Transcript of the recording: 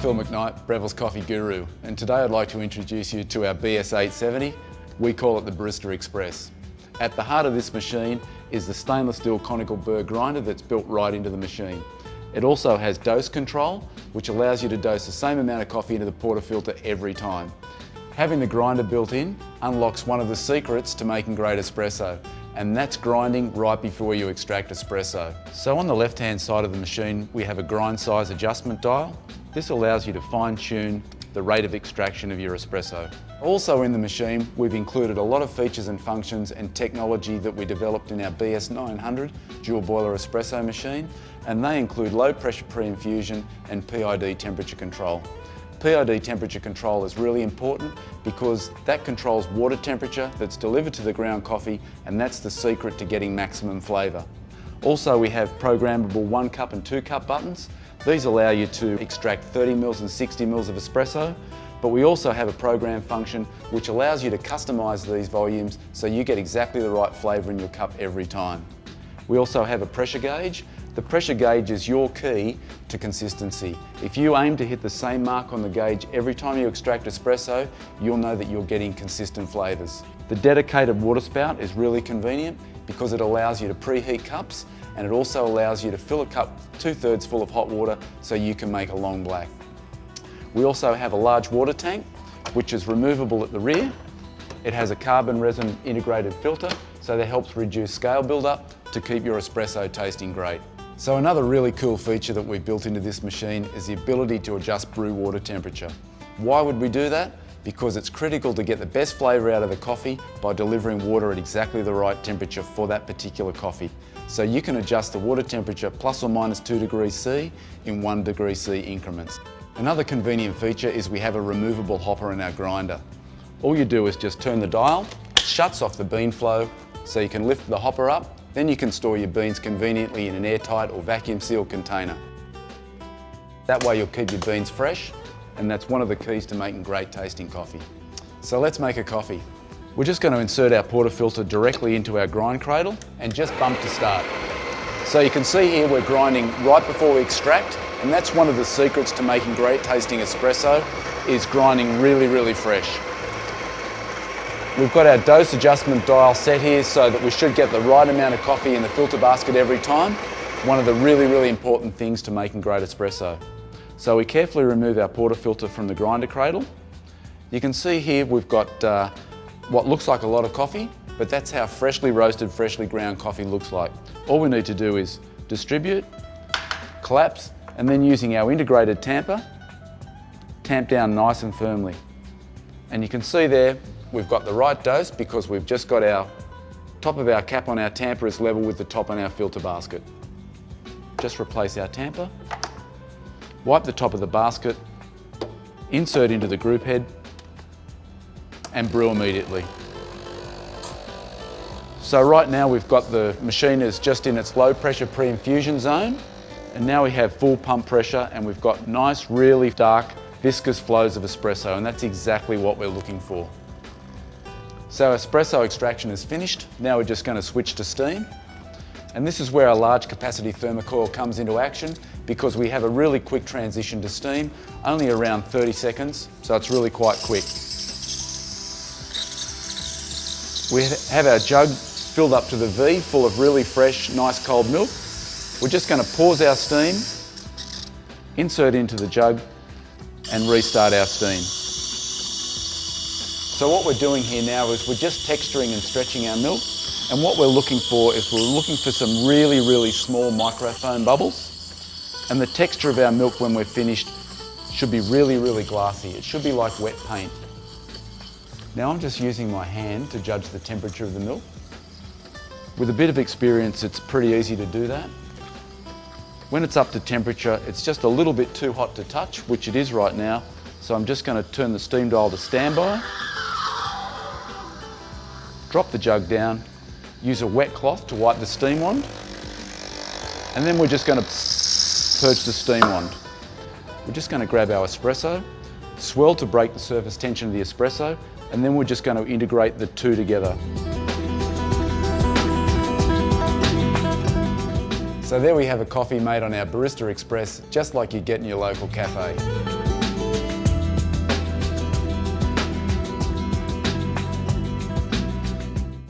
Phil McKnight, Breville's coffee guru, and today I'd like to introduce you to our BES870. We call it the Barista Express. At the heart of this machine is the stainless steel conical burr grinder that's built right into the machine. It also has dose control, which allows you to dose the same amount of coffee into the portafilter every time. Having the grinder built in unlocks one of the secrets to making great espresso, and that's grinding right before you extract espresso. So on the left-hand side of the machine, we have a grind size adjustment dial. This allows you to fine-tune the rate of extraction of your espresso. Also in the machine, we've included a lot of features and functions and technology that we developed in our BES900 dual boiler espresso machine, and they include low pressure pre-infusion and PID temperature control. PID temperature control is really important because that controls water temperature that's delivered to the ground coffee, and that's the secret to getting maximum flavour. Also, we have programmable 1 cup and 2 cup buttons. These allow you to extract 30 mils and 60 mils of espresso, but we also have a program function which allows you to customise these volumes so you get exactly the right flavour in your cup every time. We also have a pressure gauge. The pressure gauge is your key to consistency. If you aim to hit the same mark on the gauge every time you extract espresso, you'll know that you're getting consistent flavours. The dedicated water spout is really convenient because it allows you to preheat cups, and it also allows you to fill a cup 2/3 full of hot water so you can make a long black. We also have a large water tank which is removable at the rear. It has a carbon resin integrated filter, so that helps reduce scale build-up to keep your espresso tasting great. So another really cool feature that we've built into this machine is the ability to adjust brew water temperature. Why would we do that? Because it's critical to get the best flavour out of the coffee by delivering water at exactly the right temperature for that particular coffee. So you can adjust the water temperature plus or minus 2 degrees C in 1 degree C increments. Another convenient feature is we have a removable hopper in our grinder. All you do is just turn the dial, it shuts off the bean flow, so you can lift the hopper up, then you can store your beans conveniently in an airtight or vacuum sealed container. That way you'll keep your beans fresh, and that's one of the keys to making great tasting coffee. So let's make a coffee. We're just going to insert our portafilter directly into our grind cradle and just bump to start. So you can see here we're grinding right before we extract, and that's one of the secrets to making great tasting espresso, is grinding really fresh. We've got our dose adjustment dial set here so that we should get the right amount of coffee in the filter basket every time. One of the really important things to making great espresso. So we carefully remove our portafilter from the grinder cradle. You can see here we've got what looks like a lot of coffee, but that's how freshly roasted, freshly ground coffee looks like. All we need to do is distribute, collapse, and then using our integrated tamper, tamp down nice and firmly. And you can see there, we've got the right dose because we've just got our top of our cap on our tamper is level with the top on our filter basket. Just replace our tamper, wipe the top of the basket, insert into the group head, and brew immediately. So right now we've got the machine is just in its low pressure pre-infusion zone, and now we have full pump pressure, and we've got nice, really dark, viscous flows of espresso, and that's exactly what we're looking for. So espresso extraction is finished. Now we're just going to switch to steam. And this is where our large capacity thermocoil comes into action, because we have a really quick transition to steam, only around 30 seconds, so it's really quite quick. We have our jug filled up to the V, full of really fresh, nice cold milk. We're just going to pause our steam, insert into the jug, and restart our steam. So what we're doing here now is we're just texturing and stretching our milk, and what we're looking for is we're looking for some really small microfoam bubbles, and the texture of our milk when we're finished should be really glassy. It should be like wet paint. Now I'm just using my hand to judge the temperature of the milk. With a bit of experience, it's pretty easy to do that. When it's up to temperature, it's just a little bit too hot to touch, which it is right now, so I'm just going to turn the steam dial to standby. Drop the jug down, use a wet cloth to wipe the steam wand, and then we're just going to purge the steam wand. We're just going to grab our espresso, swirl to break the surface tension of the espresso, and then we're just going to integrate the two together. So there we have a coffee made on our Barista Express, just like you get in your local cafe.